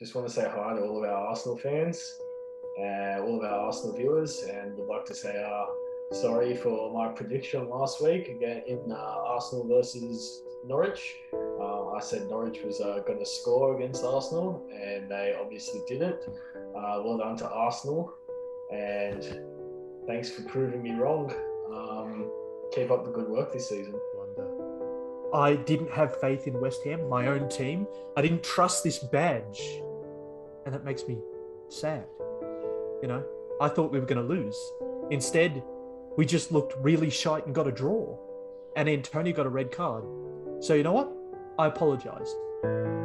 Just want to say hi to all of our Arsenal fans, all of our Arsenal viewers, and would like to say sorry for my prediction last week again in Arsenal versus Norwich. I said Norwich was going to score against Arsenal, and they obviously didn't. Well done to Arsenal, and thanks for proving me wrong. Keep up the good work this season. I didn't have faith in West Ham, my own team. I didn't trust this badge, and that makes me sad. You know, I thought we were going to lose. Instead, we just looked really shite and got a draw, and Antonio got a red card. So you know what? I apologise.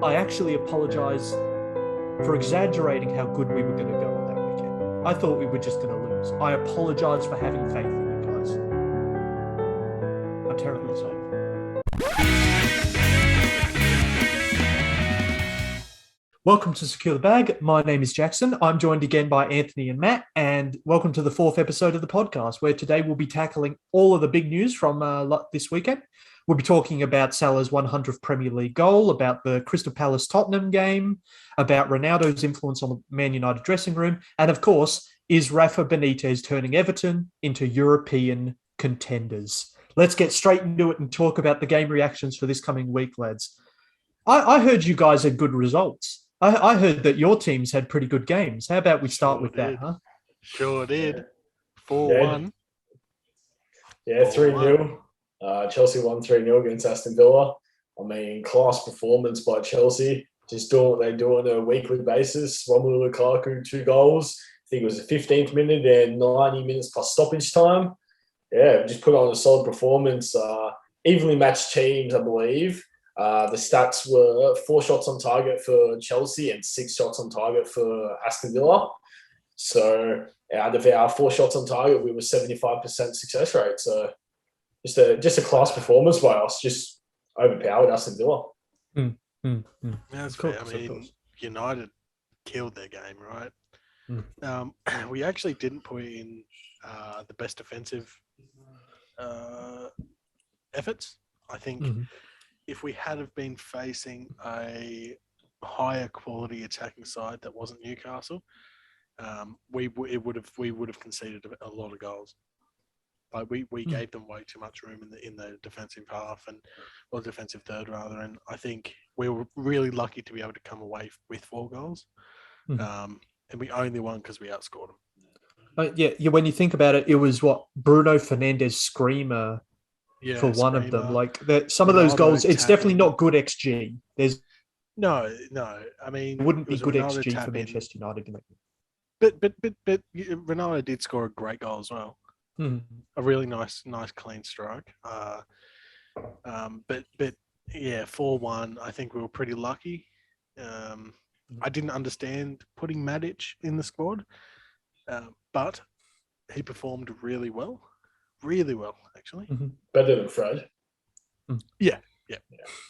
I actually apologise for exaggerating how good we were going to go on that weekend. I thought we were just going to lose. I apologise for having faith in you guys. I'm terribly sorry. Welcome to Secure the Bag. My name is Jackson. I'm joined again by Anthony and Matt, and welcome to the fourth episode of the podcast, where today we'll be tackling all of the big news from this weekend. We'll be talking about Salah's 100th Premier League goal, about the Crystal Palace-Tottenham game, about Ronaldo's influence on the Man United dressing room, and of course, is Rafa Benitez turning Everton into European contenders? Let's get straight into it and talk about the game reactions for this coming week, lads. I heard you guys had good results. I heard that your teams had pretty good games. How about we start with that, huh? Sure did. 4-1. Yeah, 3-0. Chelsea won 3-0 against Aston Villa. I mean, class performance by Chelsea. Just doing what they do on a weekly basis. Romelu Lukaku, 2 goals. I think it was the 15th minute and 90 minutes plus stoppage time. Yeah, just put on a solid performance. Evenly matched teams, I believe. The stats were 4 shots on target for Chelsea and 6 shots on target for Aston Villa. So out of our 4 shots on target, we were 75% success rate. So just a class performance by us, just overpowered Aston Villa. That's fair. I mean, United killed their game, right? We actually didn't put in the best defensive efforts. I think if we had have been facing a higher quality attacking side that wasn't Newcastle, we would have conceded a lot of goals. Like we gave them way too much room in the defensive half or defensive third rather, and I think we were really lucky to be able to come away with 4 goals, and we only won because we outscored them. Yeah. When you think about it, it was Bruno Fernandes screamer. For one screamer. Of them, like some Ronaldo of those goals, it's definitely not good XG. There's no. I mean, it wouldn't be good Ronaldo XG for Manchester United. But Ronaldo did score a great goal as well. A really nice clean strike. But yeah, 4-1. I think we were pretty lucky. I didn't understand putting Matic in the squad, but he performed really well. Really well, actually. Better than Fred. Yeah.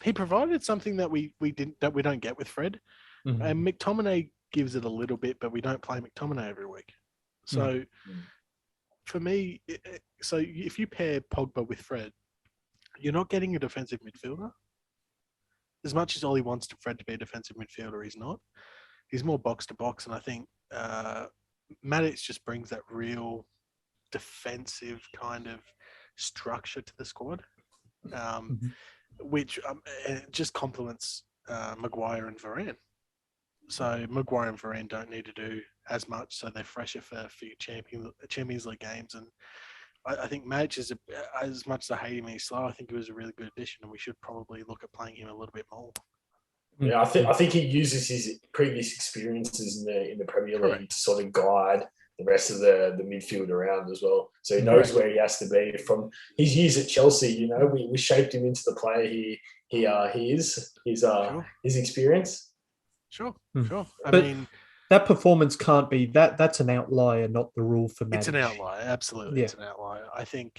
He provided something that we don't get with Fred. And McTominay gives it a little bit, but we don't play McTominay every week. So for me, so if you pair Pogba with Fred, you're not getting a defensive midfielder. As much as Ollie wants Fred to be a defensive midfielder, he's not. He's more box to box, and I think Matic just brings that real defensive kind of structure to the squad, which just complements Maguire and Varane. So Maguire and Varane don't need to do as much, so they're fresher for Champions League games. And I think Madge is, as much as I hate him, he's slow. I think he was a really good addition, and we should probably look at playing him a little bit more. Yeah, I think he uses his previous experiences in the Premier League to sort of guide the rest of the midfield around as well. So he knows where he has to be. From his years at Chelsea, we shaped him into the player he is. His experience. Sure. I mean, that performance can't be that's an outlier, not the rule for Matic. It's an outlier, absolutely. Yeah. It's an outlier. I think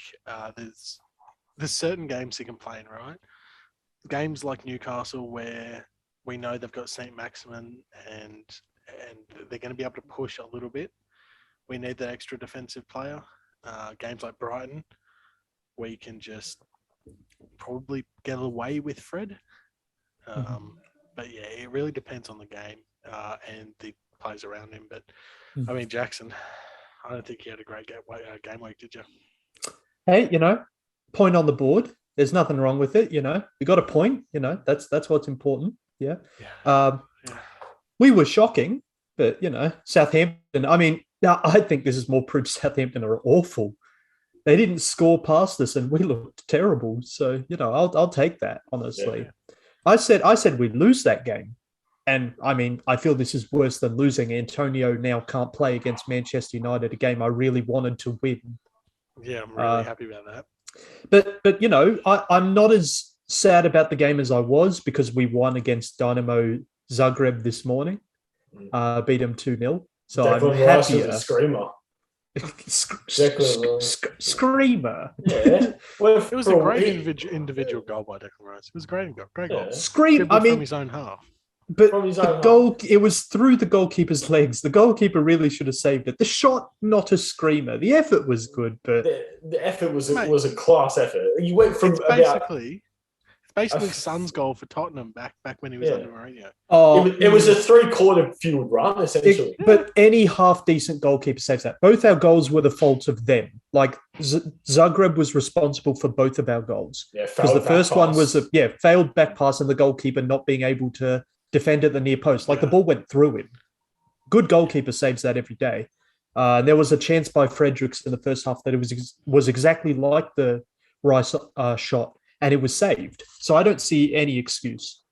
there's certain games he can play in, right? Games like Newcastle where we know they've got St. Maximin and they're going to be able to push a little bit. We need that extra defensive player. Games like Brighton, where you can just probably get away with Fred. But yeah, it really depends on the game. and the players around him. But I mean, Jackson, I don't think he had a great game week, did you? Hey, point on the board. There's nothing wrong with it. We got a point. That's what's important. Yeah. We were shocking, but Southampton. I mean, I think this is more proof Southampton are awful. They didn't score past us, and we looked terrible. So I'll take that honestly. Yeah. I said we'd lose that game, and I mean I feel this is worse than losing. Antonio now can't play against Manchester United, a game I really wanted to win. Yeah, I'm really happy about that. But I'm not as sad about the game as I was because we won against Dynamo Zagreb this morning. Beat them 2-0. So Declan I'm Rice happier. was a screamer. Screamer. Yeah. Well, it was a great individual goal by Declan Rice. It was a great goal. Yeah. Scream. I mean, from his own half. But the goal, it was through the goalkeeper's legs. The goalkeeper really should have saved it. The shot, not a screamer. The effort was good, but the effort was a class effort. You went from basically Son's goal for Tottenham back when he was under Mourinho. Oh, it was a 3/4 field run essentially. But any half decent goalkeeper saves that. Both our goals were the fault of them. Like Zagreb was responsible for both of our goals. Yeah, because the first one was failed back pass and the goalkeeper not being able to defend at the near post. Like the ball went through him. Good goalkeeper saves that every day. There was a chance by Fredericks in the first half that it was exactly like the Rice shot, and it was saved. So I don't see any excuse.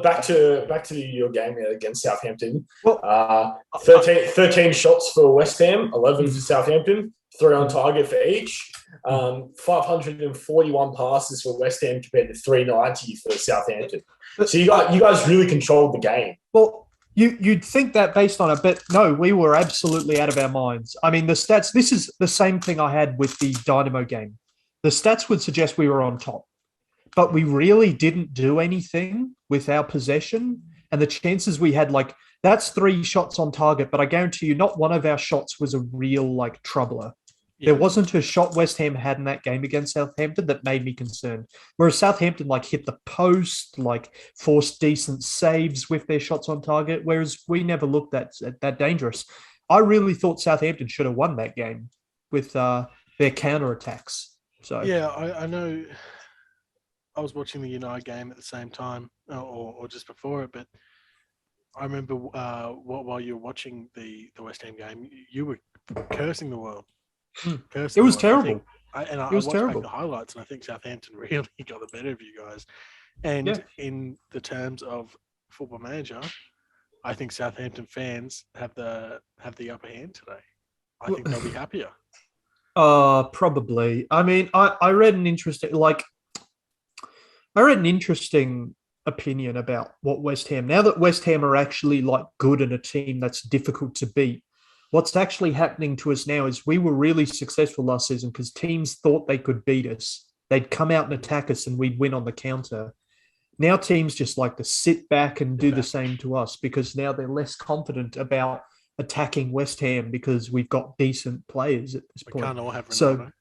Back to your game against Southampton. 13 shots for West Ham, 11 for Southampton, 3 on target for each. 541 passes for West Ham compared to 390 for Southampton. So you guys really controlled the game. Well, you'd think that based on it, but no, we were absolutely out of our minds. I mean, the stats, this is the same thing I had with the Dynamo game. The stats would suggest we were on top, but we really didn't do anything with our possession. And the chances we had, that's 3 shots on target, but I guarantee you not one of our shots was a real, troubler. Yeah. There wasn't a shot West Ham had in that game against Southampton that made me concerned. Whereas Southampton, hit the post, forced decent saves with their shots on target, whereas we never looked that dangerous. I really thought Southampton should have won that game with their counterattacks. So yeah, I know I was watching the United game at the same time or just before it, but I remember while you were watching the West Ham game, you were cursing the world. It was terrible. I watched back the highlights, and I think Southampton really got the better of you guys. And in the terms of Football Manager, I think Southampton fans have the upper hand today. I think they'll be happier. Probably. I mean, I read an interesting opinion about what West Ham. Now that West Ham are actually good and a team that's difficult to beat, what's actually happening to us now is we were really successful last season because teams thought they could beat us. They'd come out and attack us and we'd win on the counter. Now teams just like to sit back and do the same to us because now they're less confident about attacking West Ham because we've got decent players at this point. We can't all have Ronaldo.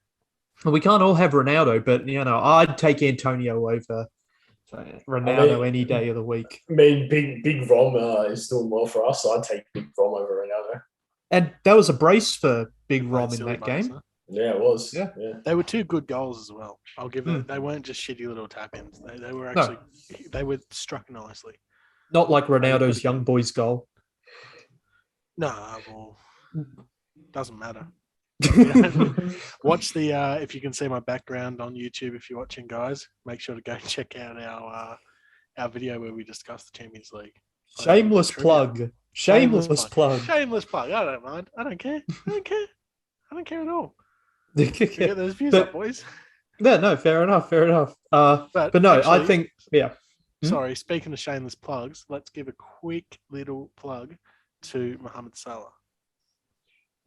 We can't all have Ronaldo, but I'd take Antonio over Ronaldo any day of the week. I mean, Big Rom is doing well for us, so I'd take Big Rom over Ronaldo. And that was a brace for Big Rom in that game. Huh? Yeah, it was. Yeah. They were 2 good goals as well. I'll give them. They weren't just shitty little tap-ins. They were actually they were struck nicely. Not like Ronaldo's young boys goal. No, well, doesn't matter. Watch the if you can see my background on YouTube. If you're watching, guys, make sure to go and check out our video where we discuss the Champions League. Shameless plug. Shameless plug. Shameless plug. I don't mind. I don't care. I don't care at all. Get those views up, boys. No, fair enough. But no, actually, I think, Sorry, speaking of shameless plugs, let's give a quick little plug to Mohamed Salah.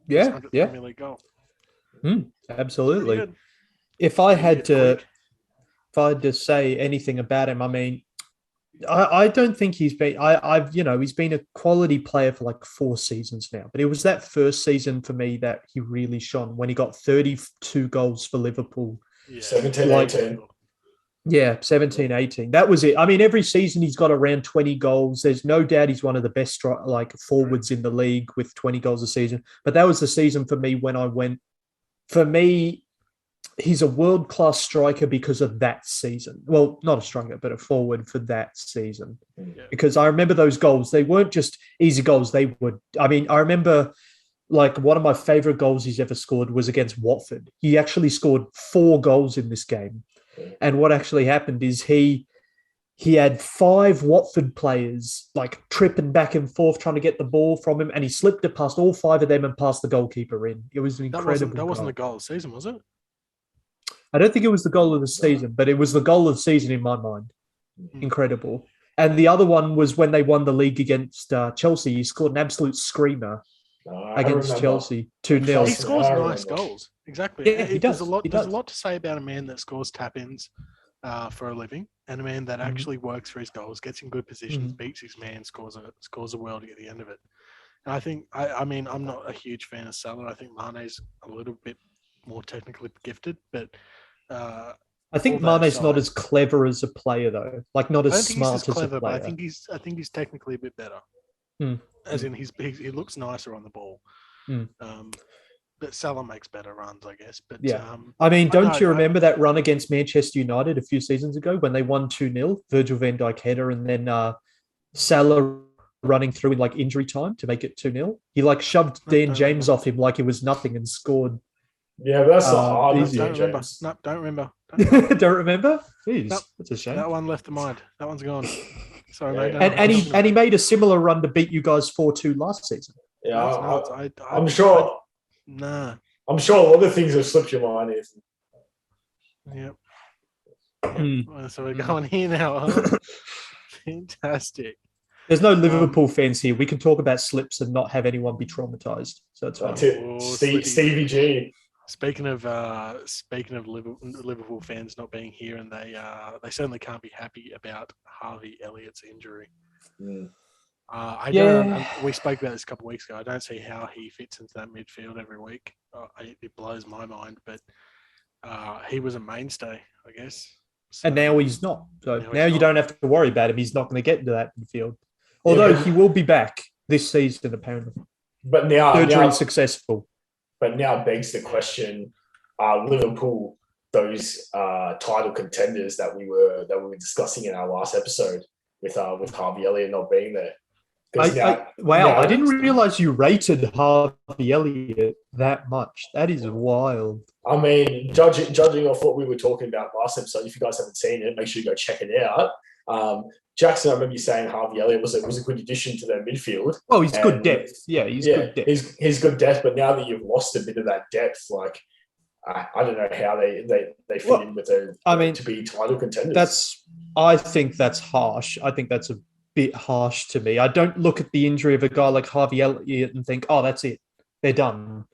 Yeah. Premier League goal. Absolutely. If I had to say anything about him, I mean, I don't think he's been. He's been a quality player for 4 seasons now. But it was that first season for me that he really shone when he got 32 goals for Liverpool. Yeah. 17, 18. Yeah, 17, 18. That was it. I mean, every season he's got around 20 goals. There's no doubt he's one of the best forwards in the league with 20 goals a season. But that was the season for me when I went. For me, he's a world-class striker because of that season. Well, not a striker, but a forward for that season. Yeah. Because I remember those goals. They weren't just easy goals. They were, I mean, I remember like one of my favorite goals he's ever scored was against Watford. He actually scored 4 goals in this game. And what actually happened is he had 5 Watford players like tripping back and forth trying to get the ball from him, and he slipped it past all 5 of them and passed the goalkeeper in. It was an incredible. That wasn't the goal of the season, was it? I don't think it was the goal of the season, but it was the goal of the season in my mind. Incredible. And the other one was when they won the league against Chelsea. He scored an absolute screamer against Chelsea, 2-0. He scores nice goals. Exactly. Yeah, he does. There's a lot to say about a man that scores tap-ins for a living, and a man that actually works for his goals, gets in good positions, beats his man, scores a worldie at the end of it. And I think, I mean, I'm not a huge fan of Salah. I think Mane's a little bit more technically gifted, but I think Mane's not as clever as a player, though. Like not as smart as a player. But I think he's technically a bit better. As in, he looks nicer on the ball. But Salah makes better runs, I guess. But yeah, I mean, don't you remember that run against Manchester United a few seasons ago when they won 2-0? Virgil van Dijk header, and then Salah running through in like injury time to make it 2-0. He like shoved Dan James off him like it was nothing and scored. Yeah, but that's not hard. Don't remember. No, don't remember. Don't remember? Jeez, nope. That's a shame. That one left the mind. That one's gone. Sorry, mate. And he made a similar run to beat you guys 4-2 last season. Yeah, I'm sure. Nah. I'm sure a lot of things have slipped your mind, Ethan. Yep. So we're going here now. Huh? Fantastic. There's no Liverpool fans here. We can talk about slips and not have anyone be traumatized. So it's That's it. Stevie G. Speaking of Liverpool fans not being here, and they certainly can't be happy about Harvey Elliott's injury. We spoke about this a couple of weeks ago. I don't see how he fits into that midfield every week. It blows my mind, but he was a mainstay, I guess. So, and now he's not. So now you don't have to worry about him. He's not going to get into that midfield. Although he will be back this season, apparently. But now surgery successful. But now begs the question: Liverpool, those title contenders that we were discussing in our last episode with Harvey Elliott not being there. I didn't realize you rated Harvey Elliott that much. That is wild. I mean, judging off what we were talking about last episode, if you guys haven't seen it, make sure you go check it out. Jackson, I remember you saying Harvey Elliott was a good addition to their midfield. Oh, he's good depth. Yeah, he's good depth. He's good depth, but now that you've lost a bit of that depth, like I don't know how they fit in with to be title contenders. I think that's harsh. I think that's a bit harsh to me. I don't look at the injury of a guy like Harvey Elliott and think, oh, that's it. They're done.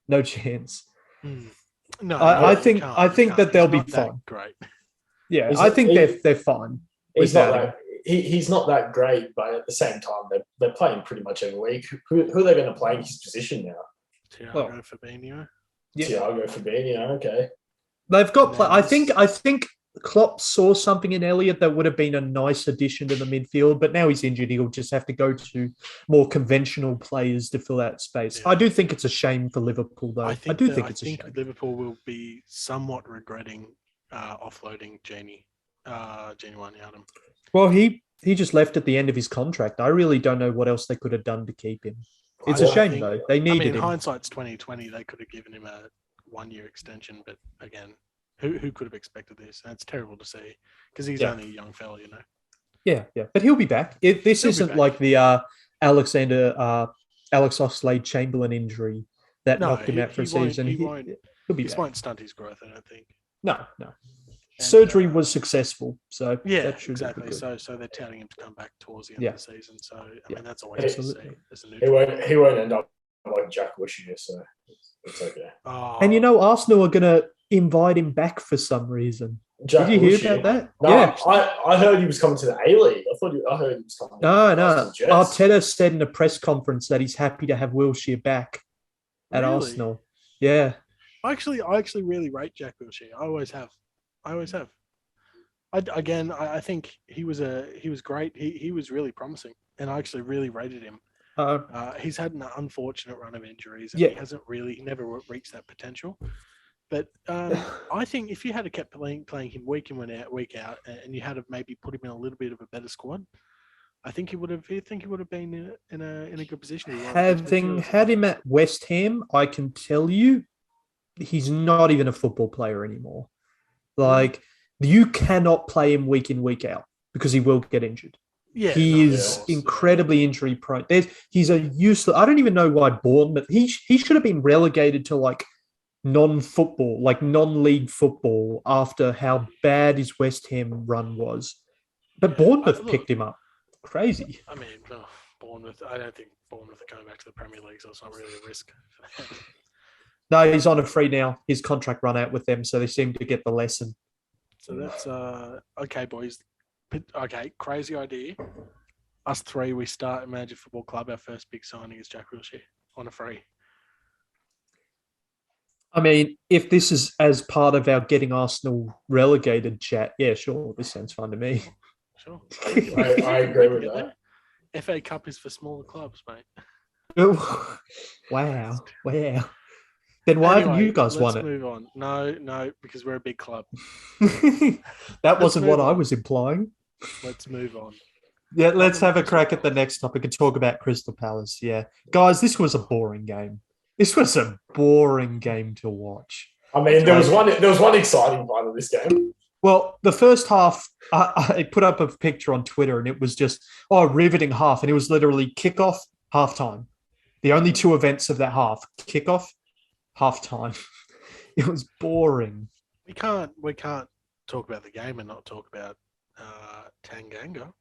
No chance. No, I think that they'll be fine. Great. Yeah, I think they're fine. He's not that great, but at the same time, they're playing pretty much every week. Who are they going to play in his position now? Thiago Fabinho. Yeah. Thiago Fabinho. Okay. They've got. I think Klopp saw something in Elliott that would have been a nice addition to the midfield, but now he's injured. He'll just have to go to more conventional players to fill that space. Yeah. I do think it's a shame for Liverpool, though. I think it's a shame. Liverpool will be somewhat regretting offloading Genie Wijnaldum. Well, he just left at the end of his contract. I really don't know what else they could have done to keep him. It's a shame, though. They needed him. Hindsight's 2020. They could have given him a 1-year extension, but again, who could have expected this? And it's terrible to see because he's only a young fella, you know. Yeah. But he'll be back. This isn't like the Alex Oxlade-Chamberlain injury that knocked him out for a season. He'll be back. Won't stunt his growth, I don't think. No. Surgery was successful, so that should exactly. Be so they're telling him to come back towards the end of the season. So I mean that's always to see. He won't end up like Jack Wilshere, so it's okay. And Arsenal are going to invite him back for some reason. Jack Did you Wilshere? hear about that? No, yeah, I heard he was coming to the A-League. I heard he was coming. No. Arteta said in a press conference that he's happy to have Wilshere back at Arsenal. Yeah, I actually really rate Jack Wilshere. I always have. I think he was great. He was really promising, and I actually really rated him. He's had an unfortunate run of injuries, and he never reached that potential. But I think if you had kept playing him week in, week out, and you had to maybe put him in a little bit of a better squad, I think he would have been in a good position. Having had him at West Ham, I can tell you, he's not even a football player anymore. Like, you cannot play him week in, week out because he will get injured. Yeah, he is incredibly injury prone. He's a useless. I don't even know why Bournemouth. He should have been relegated to like non-football, like non-league football after how bad his West Ham run was. But Bournemouth picked him up. Crazy. I mean, Bournemouth. I don't think Bournemouth are going back to the Premier League, so it's not really a risk for them. No, he's on a free now. His contract run out with them, so they seem to get the lesson. So that's okay, boys. Okay, crazy idea. Us three, we start Imagine Football Club. Our first big signing is Jack Wilshere on a free. I mean, if this is as part of our getting Arsenal relegated chat, yeah, sure. This sounds fun to me. Sure. I agree with that. FA Cup is for smaller clubs, mate. Wow. Then why haven't you guys won it? Let's move on. No, because we're a big club. That wasn't what I was implying. Let's move on. Yeah, let's have a crack at the next topic and talk about Crystal Palace. Yeah. Guys, this was a boring game. This was a boring game to watch. I mean, there was one exciting part of this game. Well, the first half, I put up a picture on Twitter and it was just, riveting half. And it was literally kickoff, halftime. The only two events of that half, kickoff, halftime. It was boring. We can't talk about the game and not talk about Tanganga.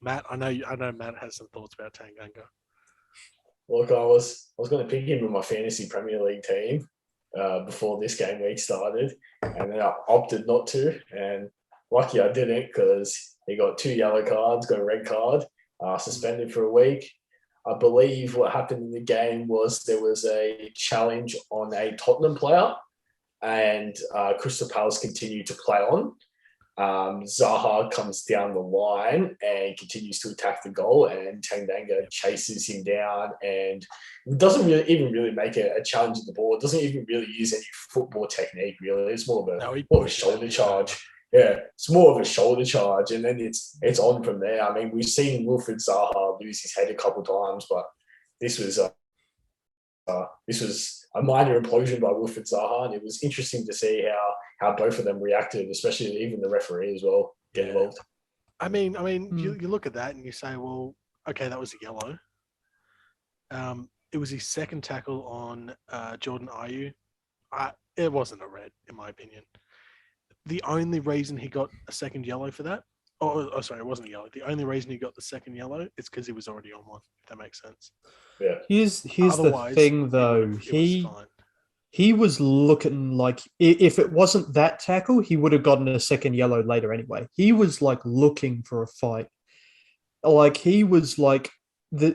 Matt, I know Matt has some thoughts about Tanganga. Look, I was going to pick him with my fantasy Premier League team before this game week started, and then I opted not to. And lucky I didn't, because he got 2 yellow cards, got a red card, suspended for a week. I believe what happened in the game was there was a challenge on a Tottenham player, and Crystal Palace continued to play on. Zaha comes down the line and continues to attack the goal, and Tanganga chases him down and doesn't really make a challenge at the ball. It doesn't even really use any football technique, really. It's more of a shoulder charge. Yeah, it's more of a shoulder charge, and then it's on from there. I mean, we've seen Wilfried Zaha lose his head a couple of times, but this was a minor implosion by Wilfried Zaha, and it was interesting to see how both of them reacted, especially even the referee as well get involved. I mean, you look at that and you say, well, okay, that was a yellow. It was his second tackle on Jordan Ayew. It wasn't a red, in my opinion. The only reason he got a second yellow for that, sorry, it wasn't a yellow. The only reason he got the second yellow is because he was already on one, if that makes sense. Yeah. Here's the thing, though. He was looking like, if it wasn't that tackle, he would have gotten a second yellow later anyway. He was like looking for a fight. Like he was like,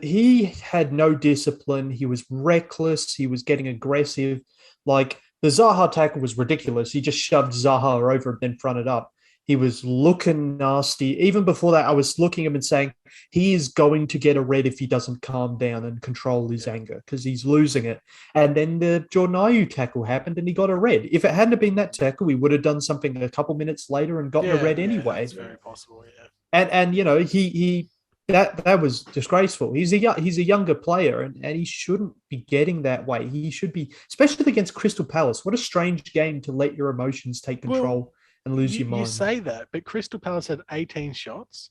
he had no discipline. He was reckless. He was getting aggressive. Like the Zaha tackle was ridiculous. He just shoved Zaha over and then fronted up. He was looking nasty. Even before that, I was looking at him and saying, he is going to get a red if he doesn't calm down and control his anger, because he's losing it. And then the Jordan Ayew tackle happened and he got a red. If it hadn't been that tackle, we would have done something a couple minutes later and gotten a red anyway. That's very possible, yeah. And you know, that was disgraceful. He's a younger player and he shouldn't be getting that way. He should be, especially against Crystal Palace. What a strange game to let your emotions take control and lose your mind. You say that, but Crystal Palace had 18 shots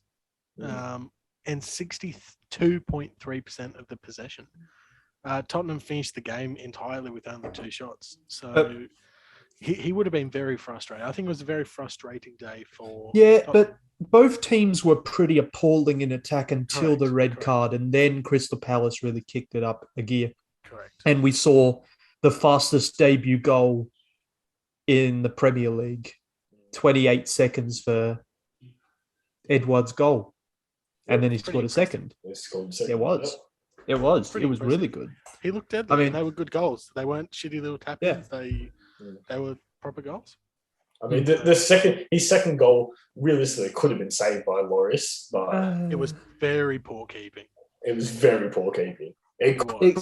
and 62.3% of the possession. Tottenham finished the game entirely with only 2 shots. So he would have been very frustrated. I think it was a very frustrating day for Tottenham. But both teams were pretty appalling in attack until the red card, and then Crystal Palace really kicked it up a gear. Correct. And we saw the fastest debut goal in the Premier League. 28 seconds for Eduoard's goal. And then he scored a second. It was. It was really good. He looked deadly. I mean, they were good goals. They weren't shitty little tap-ins. Yeah. They were proper goals. I mean, his second goal realistically could have been saved by Lloris, but it was very poor keeping. It was very poor keeping. It could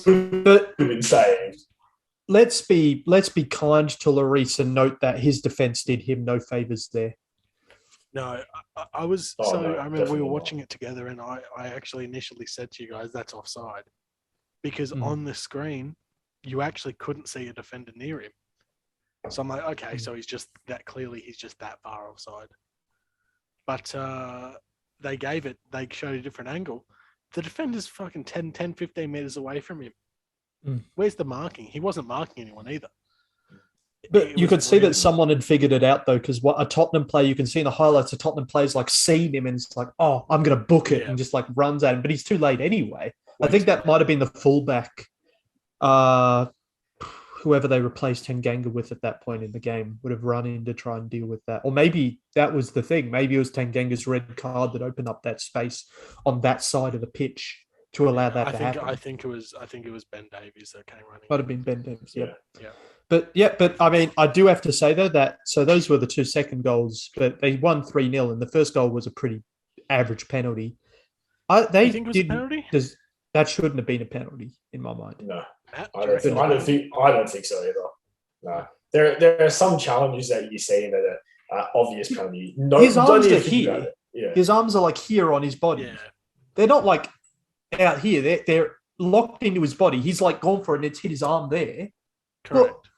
have been saved. Let's be kind to Lloris and note that his defense did him no favors there. No, I was I remember we were watching it together, and I actually initially said to you guys that's offside because on the screen you actually couldn't see a defender near him. So I'm like, okay, so he's just that far offside. But they showed a different angle. The defender's fucking 10, 15 meters away from him. Where's the marking? He wasn't marking anyone either. But you could see that someone had figured it out, though, because what a Tottenham player, you can see in the highlights, a Tottenham player's like seen him and it's like, oh, I'm going to book it, and just like runs at him. But he's too late anyway. I think that might have been the fullback, whoever they replaced Tanganga with at that point in the game would have run in to try and deal with that. Or maybe that was the thing. Maybe it was Tanganga's red card that opened up that space on that side of the pitch to allow that to happen. I think it was Ben Davies that came running. Might have been Ben Davies, yeah. But I mean, I do have to say though that those were the 2 second goals, but they won 3-0, and the first goal was a pretty average penalty. You think it was a penalty? That shouldn't have been a penalty in my mind. No, I don't think so either. No, there are some challenges that you see that are obvious penalty. No, his arms are here. Yeah. His arms are like here on his body. Yeah. They're not like out here. They're locked into his body. He's like gone for it, and it's hit his arm there. Correct.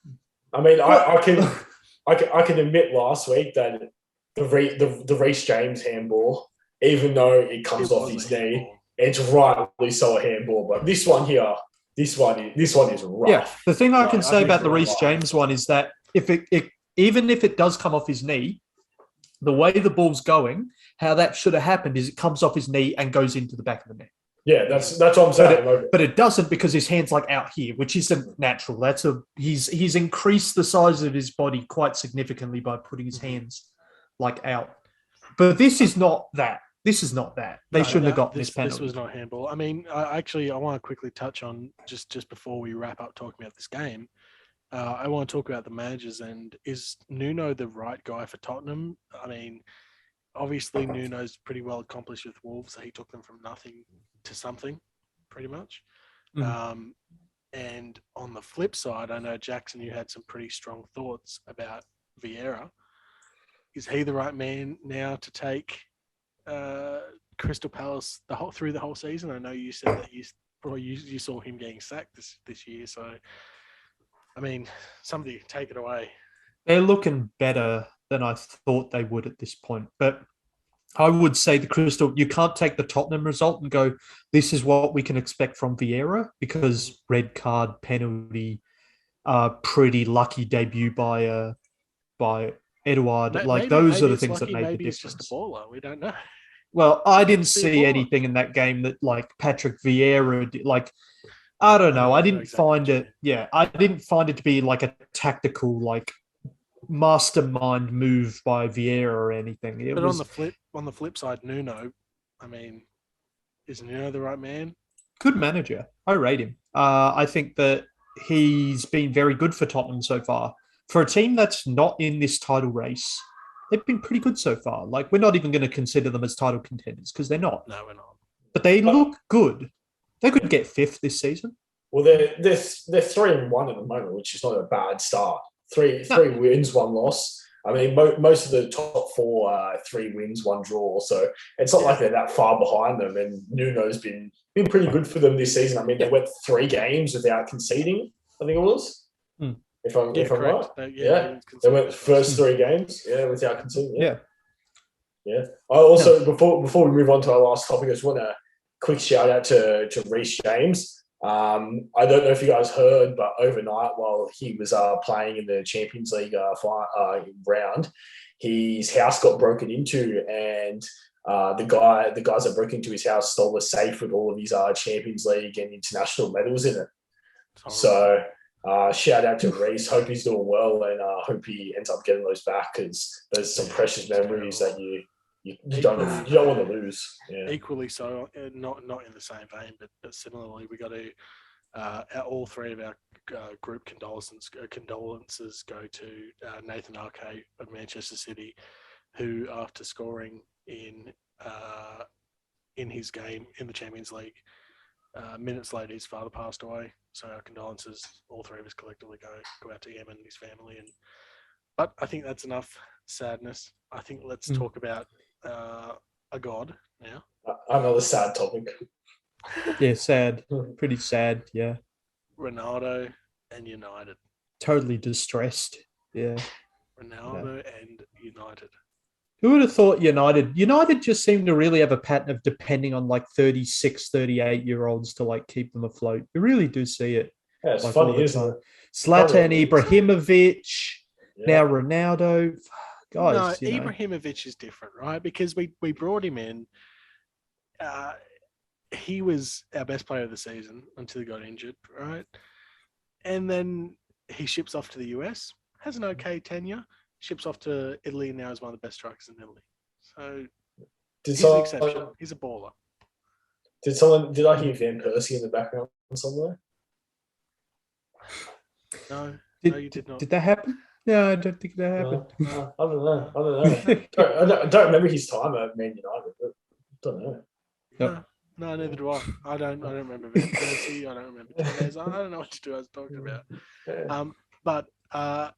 I mean, I can admit last week that the Reece James handball, even though it comes off his knee, it's rightly so a handball. But this one here, this one is rough. Yeah, the thing I can say about the Reece James one is that even if it does come off his knee, the way the ball's going, how that should have happened is it comes off his knee and goes into the back of the net. Yeah, that's what I'm saying. But it doesn't, because his hand's like out here, which isn't natural. He's increased the size of his body quite significantly by putting his hands like out. But this is not that. They shouldn't have got this penalty. This was not handball. I mean, I want to quickly touch on just before we wrap up talking about this game. I want to talk about the managers, and is Nuno the right guy for Tottenham? I mean, obviously Nuno's pretty well accomplished with Wolves. So he took them from nothing to something, pretty much. And on the flip side, I know, Jackson, you had some pretty strong thoughts about Vieira. Is he the right man now to take Crystal Palace through the whole season? I know you said that you saw him getting sacked this year. So, I mean, somebody take it away. They're looking better than I thought they would at this point. But I would say you can't take the Tottenham result and go, this is what we can expect from Vieira, because red card, penalty, pretty lucky debut by Eduoard. Those are the things that made the difference. Maybe it's just a baller. We don't know. Well, I didn't see anything in that game that like Patrick Vieira did. Like, I don't know. I didn't find it. Yeah, I didn't find it to be like a tactical like mastermind move by Vieira or anything. On the flip side, Nuno, I mean, is Nuno the right man? Good manager. I rate him. I think that he's been very good for Tottenham so far. For a team that's not in this title race, they've been pretty good so far. Like, we're not even going to consider them as title contenders because they're not. No, we're not. But they look good. They could get 5th this season. Well, they're 3-1 at the moment, which is not a bad start. Three wins, 1 loss. I mean, most of the top 4 are 3 wins, 1 draw. So it's not like they're that far behind them. And Nuno's been pretty good for them this season. I mean, they went 3 games without conceding, I think it was. If I'm right. They went first 3 games, without conceding. Yeah. I also, before we move on to our last topic, I just want a quick shout out to Reece James. I don't know if you guys heard, but overnight while he was playing in the Champions League round, his house got broken into, and the guys that broke into his house stole the safe with all of his Champions League and international medals in it. So shout out to Reece. Hope he's doing well, and hope he ends up getting those back, because there's some precious memories that you don't want to lose. Yeah. Equally so, not in the same vein, but similarly, we got to All three of our group condolences go to Nathan Arke of Manchester City, who, after scoring in his game in the Champions League, minutes later his father passed away. So our condolences, all three of us collectively, go out to him and his family. But I think that's enough sadness. I think let's talk about a god now. Another sad topic. Yeah, sad. Pretty sad, yeah. Ronaldo and United. Totally distressed, yeah. Ronaldo and United. Who would have thought United? United just seem to really have a pattern of depending on like 36, 38-year-olds to like keep them afloat. You really do see it. Yeah, it's like funny, all the isn't time. it? Zlatan Ibrahimovic, now Ronaldo. Guys, no, Ibrahimovic is different, right? Because we brought him in. He was our best player of the season until he got injured, right? And then he ships off to the US, has an okay tenure, ships off to Italy, and now is one of the best strikers in Italy. So he's an exception. He's a baller. Did I hear Van Persie in the background somewhere? No, you did not. Did that happen? No, I don't think that happened. No, I don't know. I don't remember his time at Man United. But I don't know. Yep. No, neither do I. I don't remember Van Persie. I don't remember Tevez. I don't know what to do. I was talking about. But I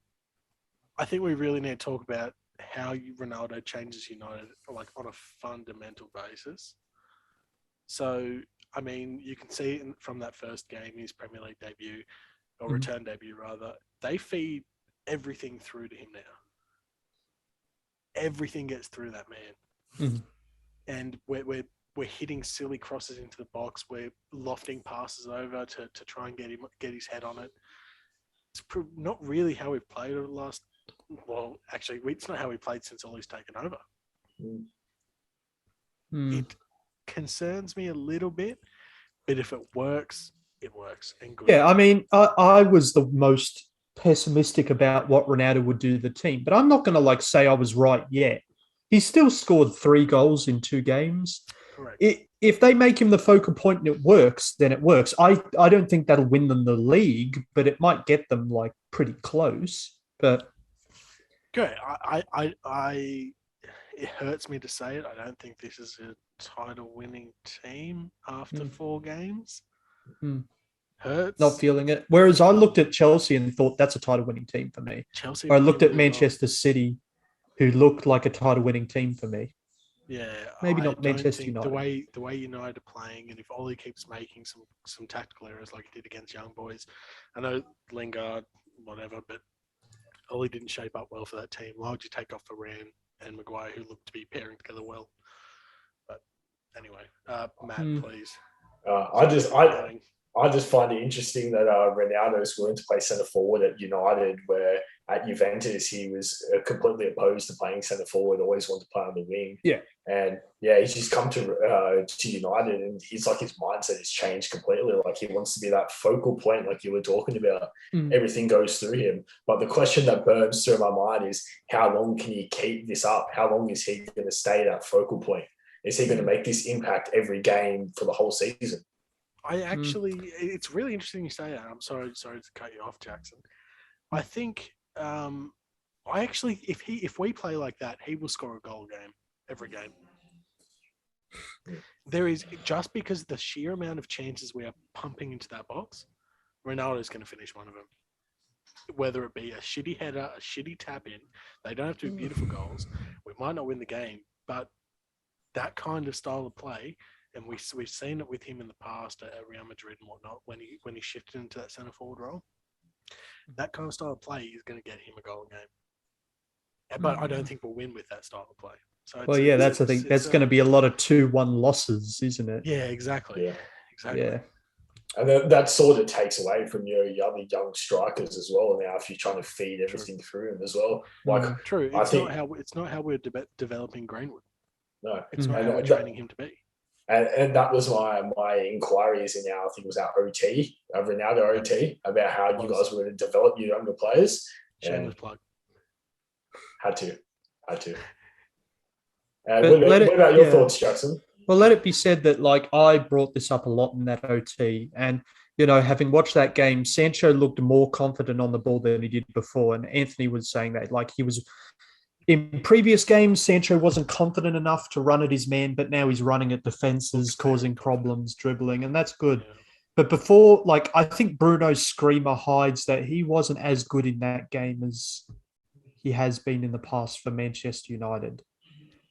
think we really need to talk about how Ronaldo changes United, like on a fundamental basis. So, I mean, you can see it from that first game, his Premier League debut, or return debut rather. They feed everything through to him now. Everything gets through that man, and we're hitting silly crosses into the box. We're lofting passes over to try and get his head on it. It's not really how we've played over the last. Well, actually, it's not how we played since Ollie's taken over. It concerns me a little bit, but if it works, it works. And good. Yeah, I mean, I was the most pessimistic about what Ronaldo would do to the team, but I'm not going to say I was right yet. He still scored 3 goals in 2 games. Correct. If they make him the focal point and it works, then it works. I don't think that'll win them the league, but it might get them pretty close. But good. It hurts me to say it. I don't think this is a title-winning team after 4 games. Hurts. Not feeling it. Whereas I looked at Chelsea and thought that's a title-winning team for me. Chelsea. Or I looked at Manchester City, who looked like a title-winning team for me. Yeah, maybe not Manchester United. The way United are playing, and if Ollie keeps making some tactical errors like he did against Young Boys, I know Lingard, whatever, but Ollie didn't shape up well for that team. Why would you take off Varane and Maguire, who looked to be pairing together well? But anyway, Matt, please. I just find it interesting that Ronaldo is willing to play centre forward at United, where at Juventus he was completely opposed to playing centre forward, always wanted to play on the wing. Yeah, and he's just come to United, and his mindset has changed completely. Like he wants to be that focal point, like you were talking about. Everything goes through him. But the question that burns through my mind is, how long can he keep this up? How long is he going to stay that focal point? Is he going to make this impact every game for the whole season? It's really interesting you say that. I'm sorry to cut you off, Jackson. I think, if we play like that, he will score a goal every game. There is, just because the sheer amount of chances we are pumping into that box, Ronaldo is going to finish one of them. Whether it be a shitty header, a shitty tap in, they don't have to be beautiful goals. We might not win the game, but that kind of style of play. And we've seen it with him in the past at Real Madrid and whatnot, when he shifted into that centre forward role. That kind of style of play is going to get him a goal a game. But I don't think we'll win with that style of play. So that's the thing. That's going to be a lot of 2-1 losses, isn't it? Yeah, exactly. Yeah. Exactly. Yeah. And then that sort of takes away from your other young strikers as well. Now, if you're trying to feed everything through them as well, true. It's not how we're developing Greenwood. No, it's not how we're training him to be. And that was my inquiries in I think it was our OT, Ronaldo OT, about how you guys were going to develop your younger players. Shameless plug. Had to. What about your thoughts, Jackson? Well, let it be said that, like, I brought this up a lot in that OT, and having watched that game, Sancho looked more confident on the ball than he did before, and Anthony was saying that, like, he was in previous games, Sancho wasn't confident enough to run at his man, but now he's running at defenses, causing problems, dribbling, and that's good. Yeah. But before, like, I think Bruno's screamer hides that he wasn't as good in that game as he has been in the past for Manchester United.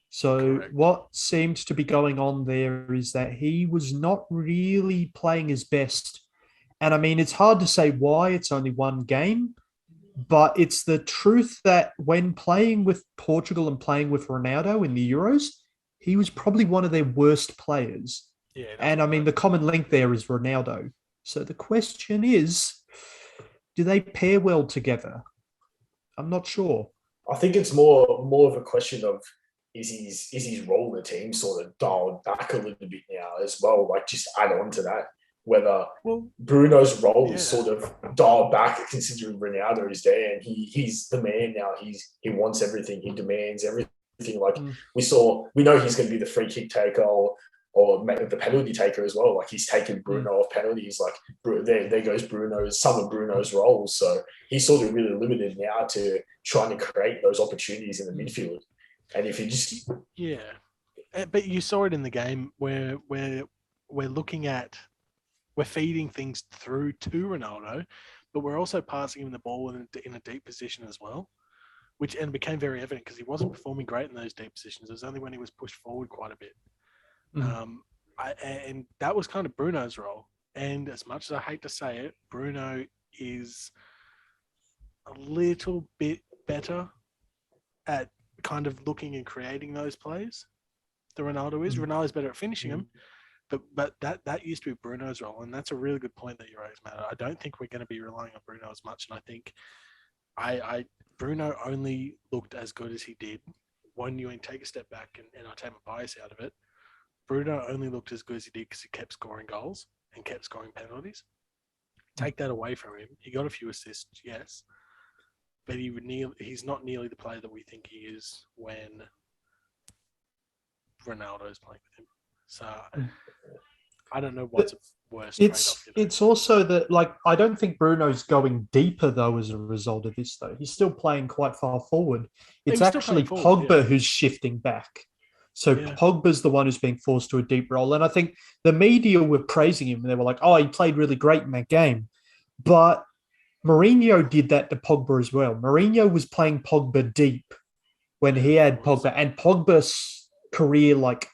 So Correct. what seems to be going on there is that he was not really playing his best. And I mean, it's hard to say why. It's only one game, but it's the truth that when playing with Portugal and playing with Ronaldo in the Euros, he was probably one of their worst players. Yeah, and I mean, the common link there is Ronaldo. So the question is, do they pair well together? I'm not sure. I think it's more of a question of is his role in the team sort of dialed back a little bit now as well? Like, just add on to that, whether Bruno's role is sort of dialed back considering Ronaldo is there and he's the man now. He wants everything. He demands everything. Like we know he's going to be the free kick taker or the penalty taker as well. Like, he's taken Bruno off penalties. Like, there goes some of Bruno's roles. So he's sort of really limited now to trying to create those opportunities in the midfield. And if you just but you saw it in the game where we're feeding things through to Ronaldo, but we're also passing him the ball in a deep position as well, which became very evident because he wasn't performing great in those deep positions. It was only when he was pushed forward quite a bit. And that was kind of Bruno's role. And as much as I hate to say it, Bruno is a little bit better at kind of looking and creating those plays than Ronaldo is. Ronaldo's better at finishing them, but that used to be Bruno's role, and that's a really good point that you raised, Matt. I don't think we're going to be relying on Bruno as much, and I think Bruno only looked as good as he did when you take a step back and I take my bias out of it. Bruno only looked as good as he did because he kept scoring goals and kept scoring penalties. Take that away from him. He got a few assists, yes, but he's not nearly the player that we think he is when Ronaldo is playing with him. So I don't know what's worse. It's also that, like, I don't think Bruno's going deeper though as a result of this though. He's still playing quite far forward. It's actually Pogba who's shifting back. So Pogba's the one who's being forced to a deep role. And I think the media were praising him. They were like, oh, he played really great in that game. But Mourinho did that to Pogba as well. Mourinho was playing Pogba deep when he had Pogba. And Pogba's career, like,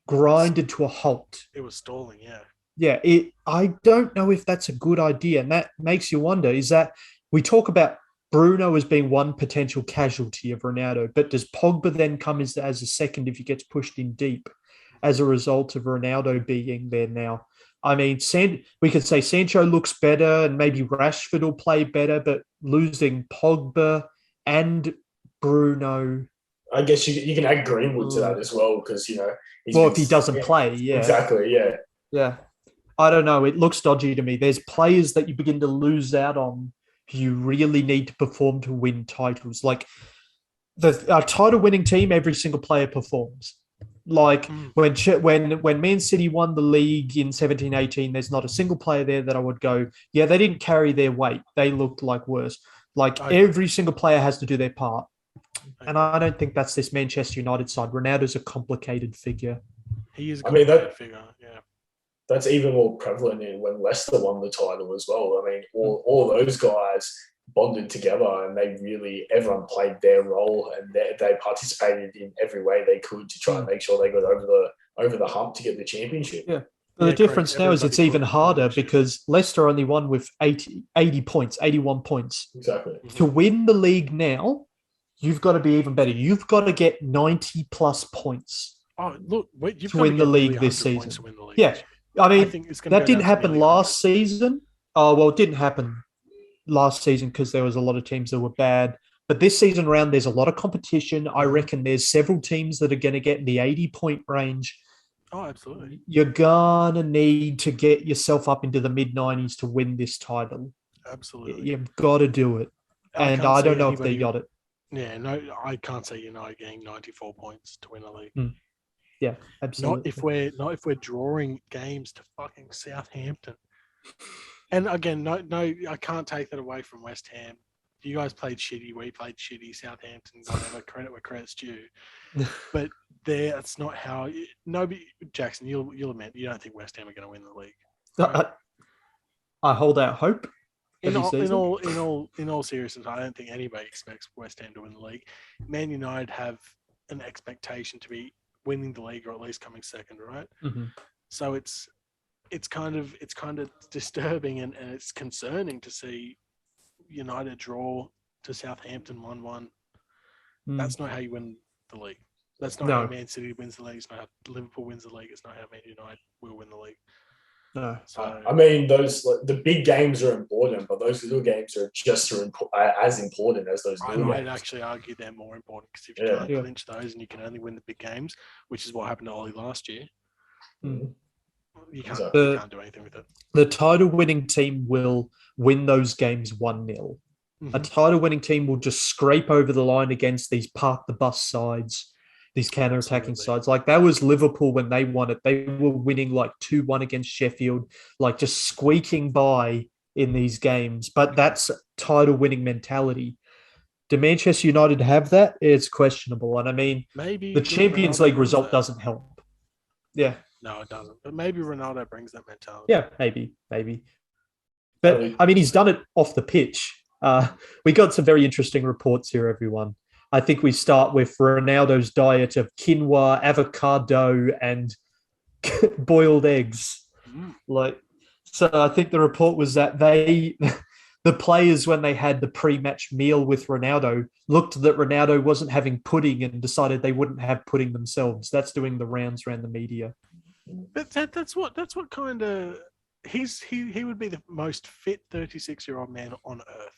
grinded to a halt. It was stalling, yeah. Yeah, I don't know if that's a good idea. And that makes you wonder, is that we talk about Bruno as being one potential casualty of Ronaldo, but does Pogba then come as a second if he gets pushed in deep as a result of Ronaldo being there now? I mean, we could say Sancho looks better and maybe Rashford will play better, but losing Pogba and Bruno... I guess you can add Greenwood to that as well because, if he doesn't play, yeah. Exactly, yeah. Yeah. I don't know. It looks dodgy to me. There's players that you begin to lose out on who you really need to perform to win titles. Like our title-winning team, every single player performs. Like when Man City won the league in 17-18, there's not a single player there that I would go, yeah, they didn't carry their weight. They looked like worse. Like every single player has to do their part. And I don't think that's this Manchester United side. Ronaldo's a complicated figure. He is a complicated figure, yeah. That's even more prevalent in when Leicester won the title as well. I mean, all those guys bonded together and everyone played their role and they participated in every way they could to try and make sure they got over the hump to get the championship. Yeah. But the difference now is it's even harder because Leicester only won with 80 points, 81 points. Exactly. To win the league now, you've got to be even better. You've got to get 90 plus points. Oh, look, to win the league this season. Yeah. I mean, that didn't happen last season. Oh, well, it didn't happen last season because there was a lot of teams that were bad. But this season round, there's a lot of competition. I reckon there's several teams that are going to get in the 80-point range. Oh, absolutely. You're going to need to get yourself up into the mid-90s to win this title. Absolutely. You've got to do it. And I don't know if they got it. Yeah, no, I can't say United getting 94 points to win a league. Yeah, absolutely. Not if we're drawing games to fucking Southampton. And again, no, I can't take that away from West Ham. You guys played shitty. We played shitty. Southampton, whatever. Credit where credit's due. But that's not how. Nobody, Jackson, you'll admit you don't think West Ham are going to win the league. Right? I hold out hope. In all seriousness, I don't think anybody expects West Ham to win the league. Man United have an expectation to be winning the league or at least coming second, right? Mm-hmm. So it's kind of disturbing and it's concerning to see United draw to Southampton 1-1. That's not how you win the league. That's not how Man City wins the league. It's not how Liverpool wins the league. It's not how Man United will win the league. No. So, I mean, those the big games are important, but those little games are just as important as those little games. I'd actually argue they're more important because if you can't clinch those and you can only win the big games, which is what happened to Ollie last year, you can't do anything with it. The title-winning team will win those games 1-0. Mm-hmm. A title-winning team will just scrape over the line against these park-the-bus sides, these counter-attacking sides. Like, that was Liverpool when they won it. They were winning, like, 2-1 against Sheffield, like, just squeaking by in these games. But that's title-winning mentality. Do Manchester United have that? It's questionable. And, I mean, maybe the Champions League result doesn't help. Yeah. No, it doesn't. But maybe Ronaldo brings that mentality. Yeah, maybe. But, I mean, he's done it off the pitch. We got some very interesting reports here, everyone. I think we start with Ronaldo's diet of quinoa, avocado, and boiled eggs. So I think the report was that the players, when they had the pre-match meal with Ronaldo, looked that Ronaldo wasn't having pudding and decided they wouldn't have pudding themselves. That's doing the rounds around the media. But that's what kind of he would be the most fit 36-year-old man on earth.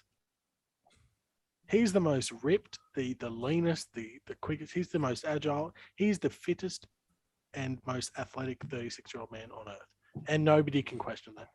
He's the most ripped, the leanest, the quickest. He's the most agile. He's the fittest and most athletic 36-year-old man on earth, and nobody can question that.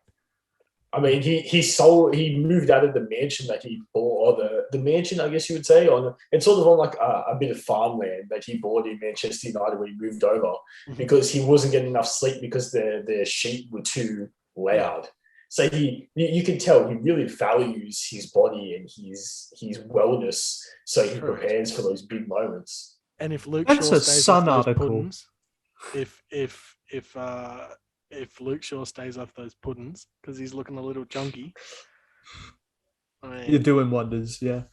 I mean, he moved out of the mansion that he bought, or the mansion, I guess you would say, it's sort of on like a bit of farmland that he bought in Manchester United when he moved over, because he wasn't getting enough sleep because their sheep were too loud. So you can tell he really values his body and his wellness, so he prepares for those big moments. And if Luke Shaw stays off those puddings, if Luke Shaw stays off those puddings because he's looking a little junky, I mean, you're doing wonders, yeah.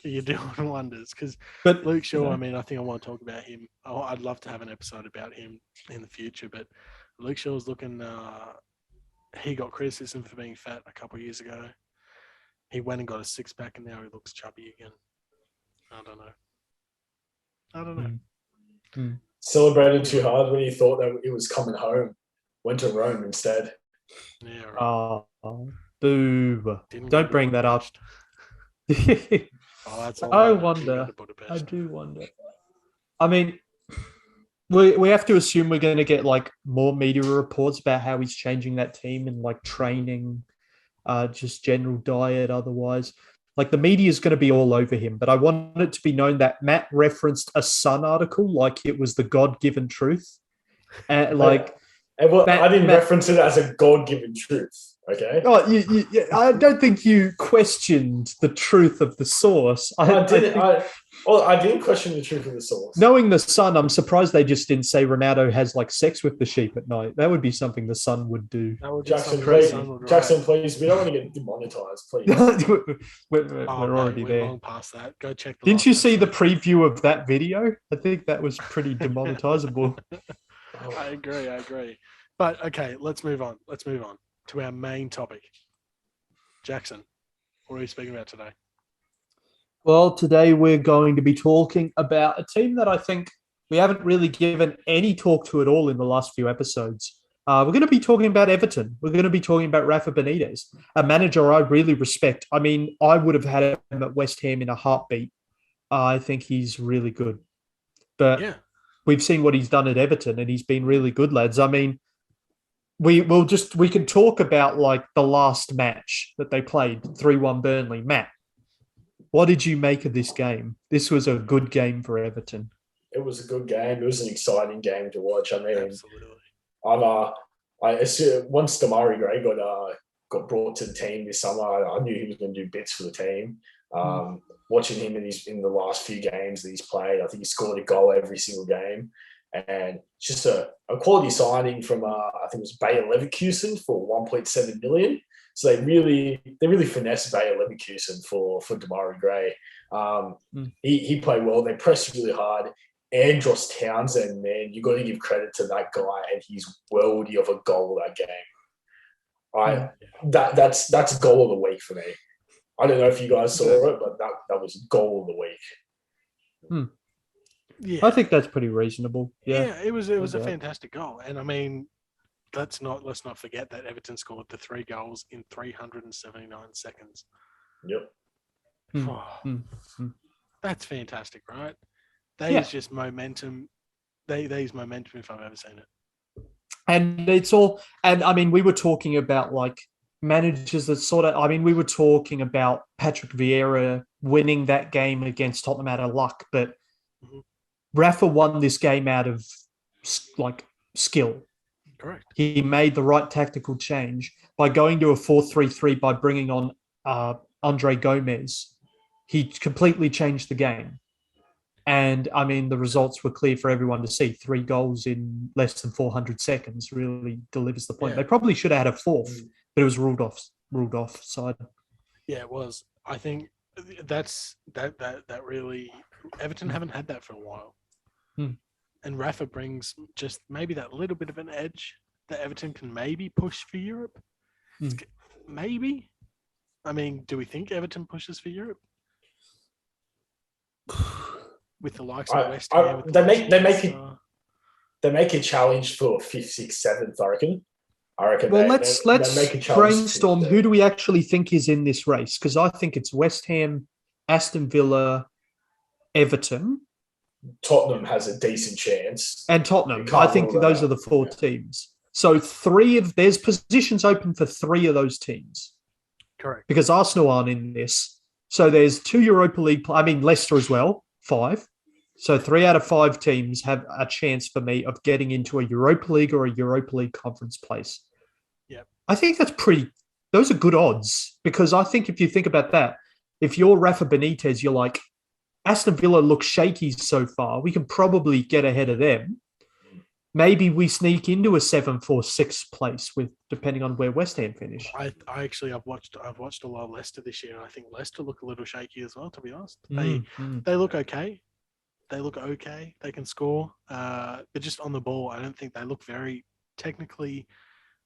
You're doing wonders because Luke Shaw. I mean, I think I want to talk about him. I'd love to have an episode about him in the future, but Luke Shaw's looking. He got criticism for being fat a couple of years ago. He went and got a six-pack, and now he looks chubby again. I don't know. Celebrated too hard when he thought that it was coming home. Went to Rome instead. Yeah, right. Oh, boo. Don't bring that up. I do wonder. I mean, we have to assume we're going to get like more media reports about how he's changing that team and like training, just general diet. Otherwise, like the media is going to be all over him. But I want it to be known that Matt referenced a Sun article like it was the God-given truth, and like. I didn't reference it as a God-given truth. Okay. Oh, I don't think you questioned the truth of the source. I didn't question the truth of the source. Knowing the Sun, I'm surprised they just didn't say Ronaldo has like sex with the sheep at night. That would be something the Sun would do. Jackson, please. We don't want to get demonetized, please. we're already there. Long past that. Go check. Didn't you see the preview of that video? I think that was pretty demonetizable. I agree. But okay, let's move on to our main topic. Jackson, what are we speaking about today? Well, today we're going to be talking about a team that I think we haven't really given any talk to at all in the last few episodes. We're going to be talking about Everton. We're going to be talking about Rafa Benitez, a manager I really respect. I mean, I would have had him at West Ham in a heartbeat. I think he's really good. But we've seen what he's done at Everton, and he's been really good, lads. I mean, we can talk about like the last match that they played, 3-1 Burnley. Matt, what did you make of this game? This was a good game for Everton. it was a good game. It was an exciting game to watch. I mean, Absolutely. Once Damari Gray got brought to the team this summer, I knew he was going to do bits for the team. Watching him in the last few games that he's played, I think he scored a goal every single game, and it's just a quality signing from I think it was Bayer Leverkusen for 1.7 million. So they really finessed Bayer Leverkusen for Damari Gray. He played well. They pressed really hard. Andros Townsend, man, you got to give credit to that guy, and he's worthy of a goal that game. That's goal of the week for me. I don't know if you guys saw it, but that was goal of the week. Yeah, I think that's pretty reasonable. Yeah, it was a fantastic goal, and I mean, let's not forget that Everton scored the 3 goals in 379 seconds. Yep. That's fantastic, right? That is just momentum. There's momentum if I've ever seen it. And it's all, and I mean, we were talking about like managers that we were talking about Patrick Vieira winning that game against Tottenham out of luck, but Rafa won this game out of like skill. Correct. He made the right tactical change by going to a 4-3-3 by bringing on Andre Gomez. He completely changed the game. And, I mean, the results were clear for everyone to see. 3 goals in less than 400 seconds really delivers the point. Yeah. They probably should have had a 4th, but it was ruled offside. Yeah, it was. I think that really – Everton haven't had that for a while. And Rafa brings just maybe that little bit of an edge that Everton can maybe push for Europe. Maybe. I mean, do we think Everton pushes for Europe? With the likes of West Ham, they make a challenge for 5th, 6th, 7th. I reckon. Well, let's brainstorm. Who do we actually think is in this race? Because I think it's West Ham, Aston Villa, Everton. Tottenham has a decent chance, and Tottenham. I think those are the 4 teams. So there's positions open for 3 of those teams. Correct. Because Arsenal aren't in this. So there's 2 Europa League. Leicester as well. 5. So 3 out of 5 teams have a chance for me of getting into a Europa League or a Europa League conference place. Yep. I think those are good odds, because I think if you think about that, if you're Rafa Benitez, you're like, Aston Villa looks shaky so far. We can probably get ahead of them. Maybe we sneak into a 7th or 6th place depending on where West Ham finish. I've watched a lot of Leicester this year, and I think Leicester look a little shaky as well, to be honest. They look okay. They can score. But just on the ball, I don't think they look very technically.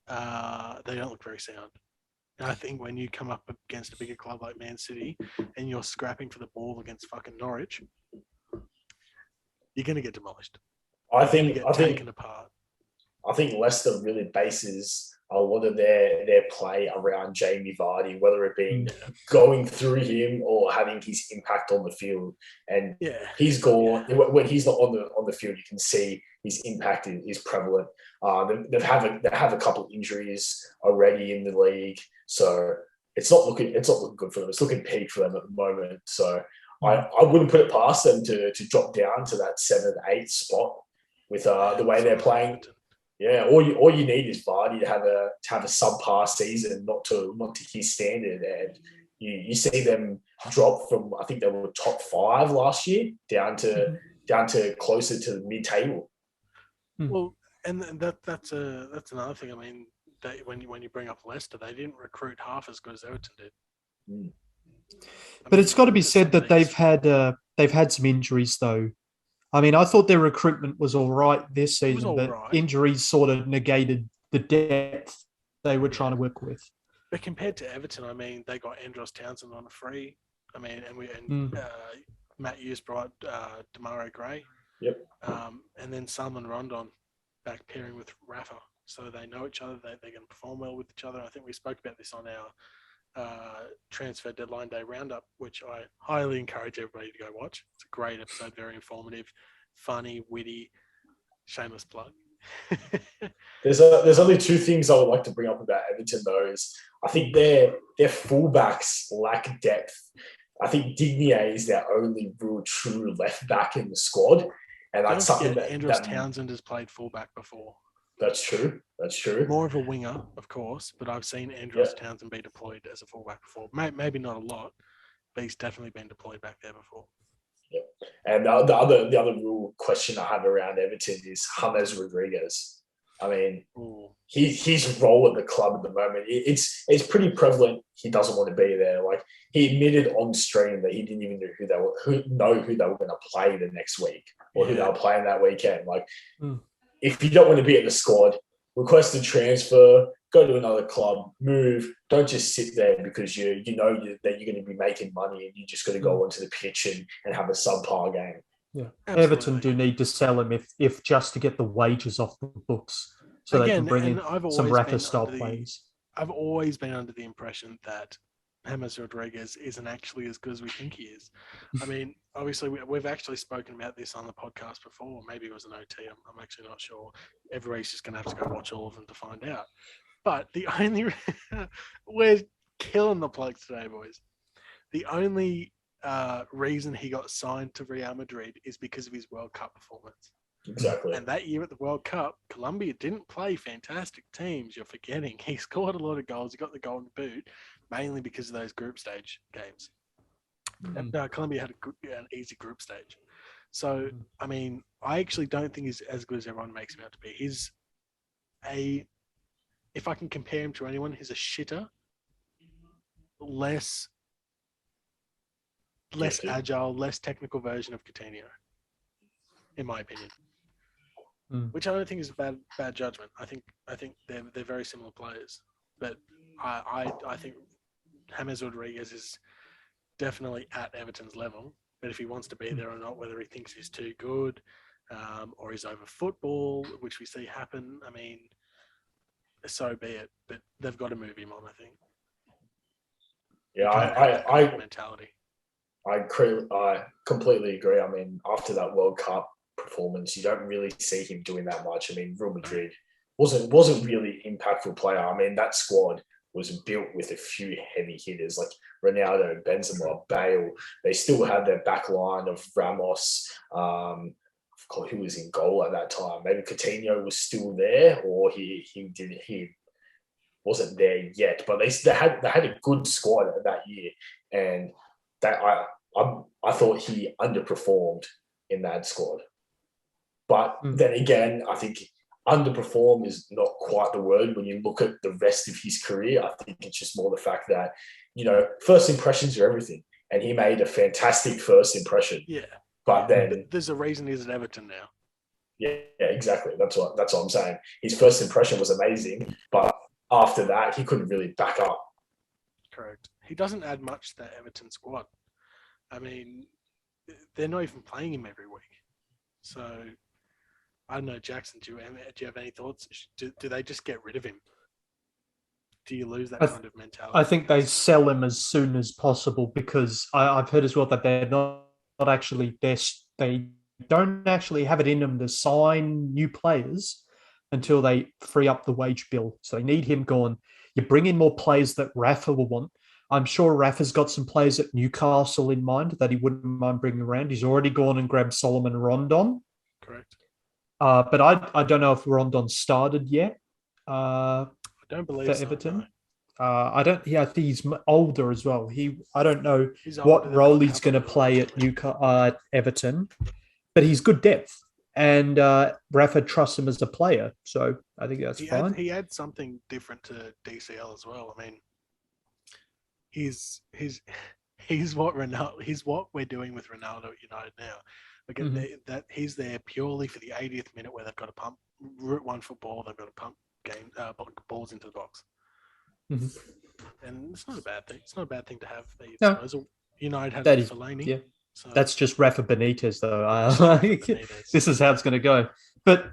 They don't look very sound. And I think when you come up against a bigger club like Man City and you're scrapping for the ball against fucking Norwich, you're going to get demolished. I think taken apart. I think Leicester really bases a lot of their play around Jamie Vardy, whether it be going through him or having his impact on the field. And he's gone when he's not on the field. You can see his impact is prevalent. They have a couple of injuries already in the league, so it's not looking good for them. It's looking peak for them at the moment. So I wouldn't put it past them to drop down to that 7th, 8th spot with the way they're playing. Yeah, all you need is Vardy to have a subpar season, not to his standard, and you see them drop from, I think they were top 5 last year down to closer to the mid-table. Well, and that's another thing. I mean, when you bring up Leicester, they didn't recruit half as good as Everton did. But it's got to be said that they've had some injuries though. I mean, I thought their recruitment was all right this season, but injuries sort of negated the depth they were trying to work with. But compared to Everton, I mean, they got Andros Townsend on a free. I mean, and Matt Hughes brought Damari Gray. Yep. And then Salman Rondon back pairing with Rafa. So they know each other. They can perform well with each other. I think we spoke about this on our transfer deadline day roundup, which I highly encourage everybody to go watch. It's a great episode, very informative, funny, witty, shameless plug. There's only 2 things I would like to bring up about Everton though. Is I think their fullbacks lack depth. I think Digne is their only real true left back in the squad, And Don't that's something forget, Andros that Townsend has played fullback before. That's true. More of a winger, of course, but I've seen Andros Townsend be deployed as a fullback before. Maybe not a lot, but he's definitely been deployed back there before. Yep. And the other real question I have around Everton is James Rodriguez. I mean, his role at the club at the moment, it's pretty prevalent. He doesn't want to be there. Like, he admitted on stream that he didn't even know who they were going to play the next week or who they were playing that weekend. Like, if you don't want to be in the squad, request a transfer, go to another club, move. Don't just sit there because you know that you're going to be making money and you just got to go onto the pitch and have a subpar game. Yeah, absolutely. Everton do need to sell him if just to get the wages off the books, so they can bring in some Rafa-style players. I've always been under the impression that James Rodriguez isn't actually as good as we think he is. I mean, obviously, we've actually spoken about this on the podcast before. Maybe it was an OT. I'm actually not sure. Everybody's just going to have to go watch all of them to find out. But the only we're killing the plugs today, boys. The only reason he got signed to Real Madrid is because of his World Cup performance. Exactly. And that year at the World Cup, Colombia didn't play fantastic teams. You're forgetting. He scored a lot of goals. He got the Golden Boot, mainly because of those group stage games. And Colombia had an easy group stage. So, I mean, I actually don't think he's as good as everyone makes him out to be. If I can compare him to anyone, he's a shitter, less agile, less technical version of Coutinho, in my opinion. Which I don't think is a bad judgment. I think they're very similar players, but I think James Rodriguez is definitely at Everton's level. But if he wants to be there or not, whether he thinks he's too good or he's over football, which we see happen, I mean, so be it. But they've got to move him on, I think. Yeah, I mentality. I completely agree. I mean, after that World Cup performance, you don't really see him doing that much. I mean, Real Madrid wasn't really impactful player. I mean, that squad was built with a few heavy hitters like Ronaldo, Benzema, Bale. They still had their back line of Ramos. I forgot who was in goal at that time. Maybe Coutinho was still there, or he wasn't there yet. But they had a good squad that year, and that I thought he underperformed in that squad. But then again, I think underperform is not quite the word when you look at the rest of his career. I think it's just more the fact that, first impressions are everything. And he made a fantastic first impression. Yeah. But then there's a reason he's at Everton now. Yeah, exactly. That's what I'm saying. His first impression was amazing, but after that, he couldn't really back up. Correct. He doesn't add much to that Everton squad. I mean, they're not even playing him every week. So, I don't know, Jackson, do you have any thoughts? Do they just get rid of him? Do you lose that kind of mentality? I think they sell him as soon as possible, because I've heard as well that they're not actually, they don't actually have it in them to sign new players until they free up the wage bill. So they need him gone. You bring in more players that Rafa will want. I'm sure Rafa's got some players at Newcastle in mind that he wouldn't mind bringing around. He's already gone and grabbed Solomon Rondon. Correct. But I don't know if Rondon started yet. I don't believe for so, Everton. No. I think he's older as well. I don't know what role he's going to play at Everton, but he's good depth, and Rafa trusts him as a player, so I think that's fine. He had something different to DCL as well. I mean, he's what we're doing with Ronaldo at United now. Again, that he's there purely for the 80th minute where they've got to pump route one football. They've got to pump balls into the box. And it's not a bad thing. It's not a bad thing to have. United had Fellaini. Yeah. So. That's just Rafa Benitez, though. This is how it's going to go. But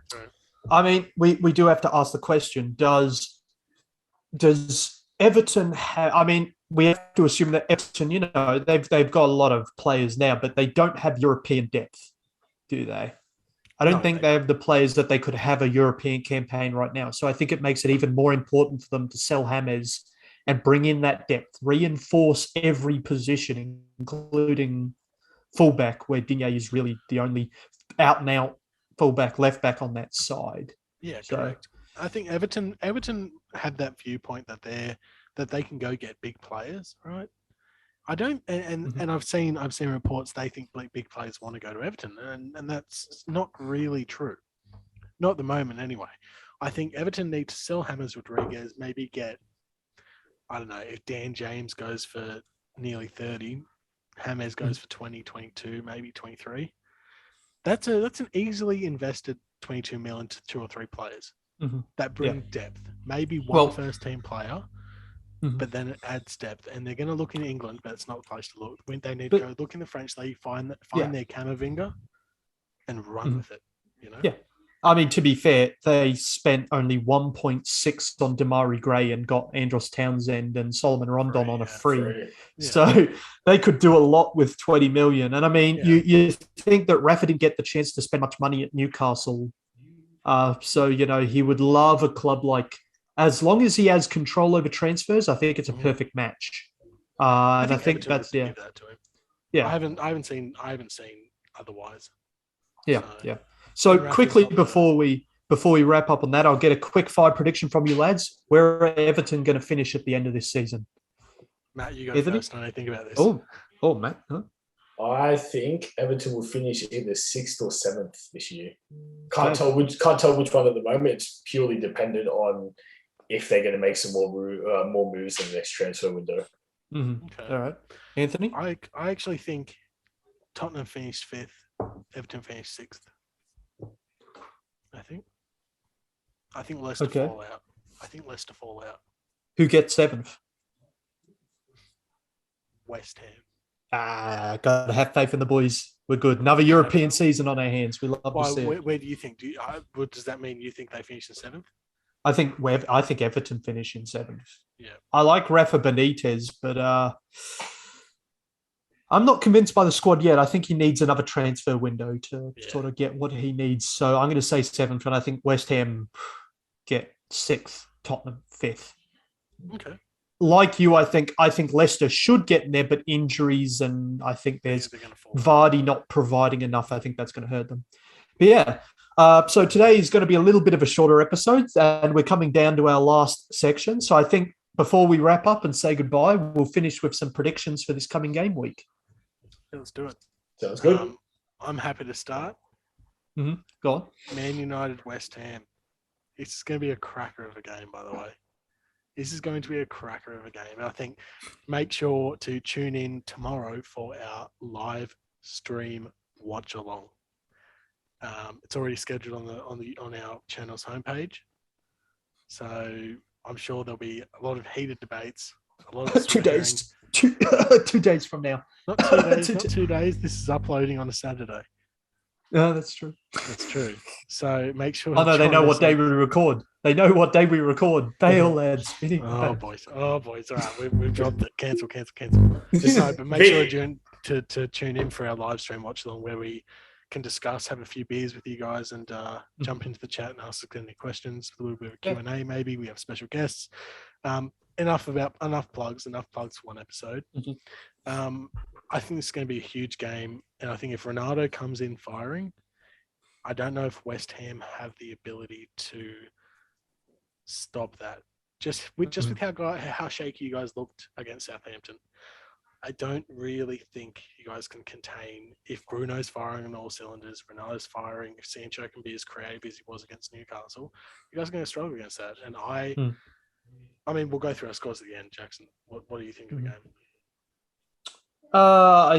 I mean, we do have to ask the question: Does Everton have? I mean, we have to assume that Everton, they've got a lot of players now, but they don't have European depth, do they? I don't think they have the players that they could have a European campaign right now. So I think it makes it even more important for them to sell James and bring in that depth, reinforce every position, including fullback, where Digne is really the only out and out fullback, left back on that side. Yeah, correct. I think Everton had that viewpoint that they can go get big players, right? I don't, and I've seen reports they think big players want to go to Everton, and that's not really true. Not at the moment, anyway. I think Everton need to sell James Rodriguez, maybe get, I don't know, if Dan James goes for nearly 30, James goes for 20, 22, maybe 23. That's an easily invested 22 million to 2 or 3 players that bring depth. Maybe one first team player, but then it adds depth. And they're going to look in England, but it's not the place to look. When they need to go look in the French league, find their Camavinga and run with it. You know? Yeah. I mean, to be fair, they spent only 1.6 on Damari Gray and got Andros Townsend and Solomon Rondon on a free. Yeah. So they could do a lot with 20 million. And I mean, you think that Rafa didn't get the chance to spend much money at Newcastle. So, he would love a club like, as long as he has control over transfers, I think it's a perfect match. And I think that's, give that to him. Yeah. I haven't seen otherwise. Yeah. So quickly before we wrap up on that, I'll get a quick fire prediction from you lads. Where are Everton going to finish at the end of this season? Matt, you go first when I think about this. Oh, Matt. Huh? I think Everton will finish either 6th or 7th this year. Can't tell which one at the moment. It's purely dependent on if they're going to make some more moves in the next transfer window. Mm-hmm. Okay. All right, Anthony. I actually think Tottenham finished 5th, Everton finished 6th. I think Leicester fall out. Who gets 7th? West Ham. Gotta have faith in the boys. We're good. Another European season on our hands. We love to see it. Where do you think? What does that mean? You think they finish in 7th? I think Everton finish in 7th. Yeah. I like Rafa Benitez, but I'm not convinced by the squad yet. I think he needs another transfer window to sort of get what he needs. So I'm going to say 7th, and I think West Ham get 6th, Tottenham 5th. Okay. Like you, I think Leicester should get in there, but injuries and I think there's Vardy not providing enough. I think that's going to hurt them. But yeah, so today is going to be a little bit of a shorter episode, and we're coming down to our last section. So I think before we wrap up and say goodbye, we'll finish with some predictions for this coming game week. Yeah, let's do it. Sounds good. I'm happy to start. Mm-hmm. Go on. Man United, West Ham. It's going to be a cracker of a game, by the way. This is going to be a cracker of a game. And I think make sure to tune in tomorrow for our live stream watch along. It's already scheduled on our channel's homepage. So I'm sure there'll be a lot of heated debates. A lot of 2 days. 2 days from now. Not 2 days. Not 2 days. This is uploading on a Saturday. No, that's true. That's true. So make sure. Oh no, they know what day we record. They know what day we record. Bail lads. Oh boys. All right, we've dropped it. Cancel. But make sure to tune in for our live stream watch along where we can discuss, have a few beers with you guys, and jump into the chat and ask us any questions. A little bit of Q&A, maybe. We have special guests. Enough plugs for one episode. I think this is going to be a huge game, and I think if Ronaldo comes in firing, I don't know if West Ham have the ability to stop that. Just with how shaky you guys looked against Southampton, I don't really think you guys can contain. If Bruno's firing on all cylinders, Ronaldo's firing, if Sancho can be as creative as he was against Newcastle, you guys are going to struggle against that. And I mean, we'll go through our scores at the end. Jackson, what do you think of the game? I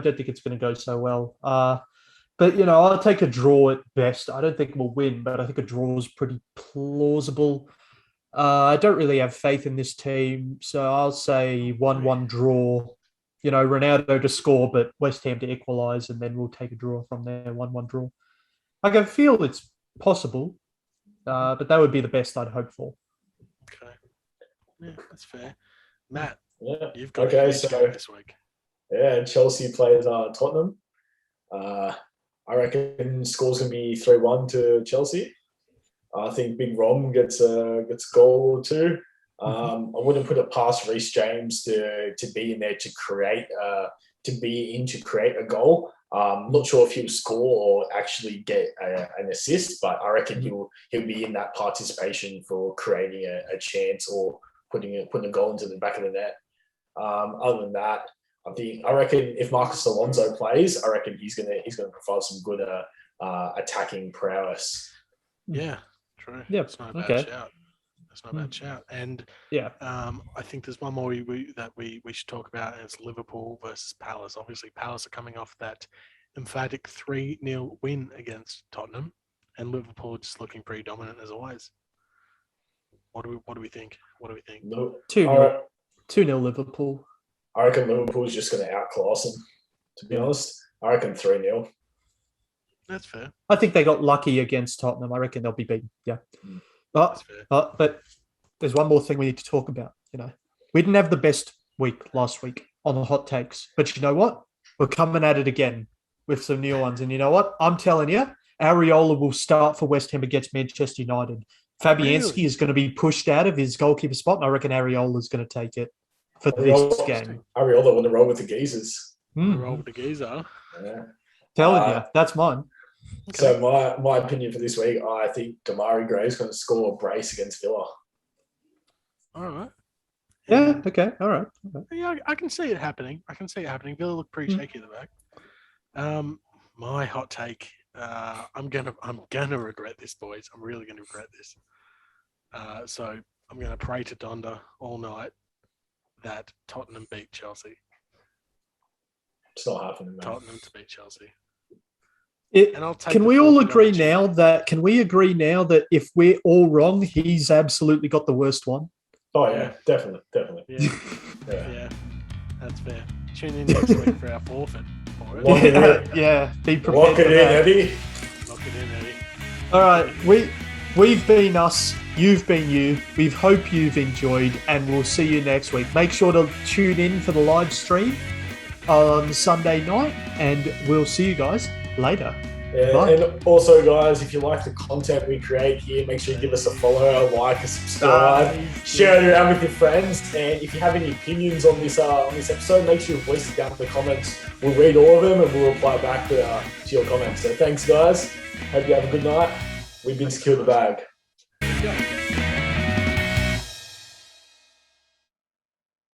don't think it's going to go so well. But, I'll take a draw at best. I don't think we'll win, but I think a draw is pretty plausible. I don't really have faith in this team, so I'll say 1-1 draw. Ronaldo to score, but West Ham to equalise, and then we'll take a draw from there, 1-1 draw. I can feel it's possible, but that would be the best I'd hope for. Okay. Yeah, that's fair. Matt, you've got a huge game this week. Yeah, Chelsea plays Tottenham. I reckon score's going to be 3-1 to Chelsea. I think Big Rom gets a goal or two. I wouldn't put it past Reece James to be in there to to be in to create a goal. Not sure if he'll score or actually get an assist, but I reckon he'll be in that participation for creating a chance or putting a goal into the back of the net. Other than that, I reckon if Marcus Alonso plays, I reckon he's gonna provide some good attacking prowess. Yeah, true. Yeah, it's not a bad shout. It's not a bad shout. And I think there's one more that we should talk about, and it's Liverpool versus Palace. Obviously, Palace are coming off that emphatic 3-0 win against Tottenham, and Liverpool just looking pretty dominant as always. What do we think? What do we think? 2-0 Liverpool. I reckon Liverpool's just going to outclass them, to be honest. I reckon 3-0. That's fair. I think they got lucky against Tottenham. I reckon they'll be beaten. Yeah. But there's one more thing we need to talk about. We didn't have the best week last week on the hot takes, but you know what? We're coming at it again with some new ones. And you know what? I'm telling you, Areola will start for West Ham against Manchester United. Fabianski is going to be pushed out of his goalkeeper spot, and I reckon Areola is going to take it for this game. Areola want to roll with the geezers. Roll with the geezer. Yeah. Telling you, that's mine. Okay. So my opinion for this week, I think Damari Gray's going to score a brace against Villa. All right. Yeah. Okay. All right. Yeah, I can see it happening. Villa look pretty shaky at the back. My hot take. I'm gonna regret this, boys. I'm really gonna regret this. So I'm gonna pray to Donda all night that Tottenham beat Chelsea. It's not happening, man. Tottenham to beat Chelsea. Can we all agree now that if we're all wrong, he's absolutely got the worst one? Oh yeah, definitely. Yeah, that's fair. Tune in next week for our forfeit. Yeah, be prepared. Lock it in, Eddie. All right, we've been us. You've been you. We hope you've enjoyed, and we'll see you next week. Make sure to tune in for the live stream on Sunday night, and we'll see you guys later. Yeah, and also, guys, if you like the content we create here, make sure you give us a follow, a like, a subscribe, share it around with your friends. And if you have any opinions on this episode, make sure you voice it down in the comments. We'll read all of them and we'll reply back to your comments. So thanks, guys. Hope you have a good night. We've been Secure the Bag.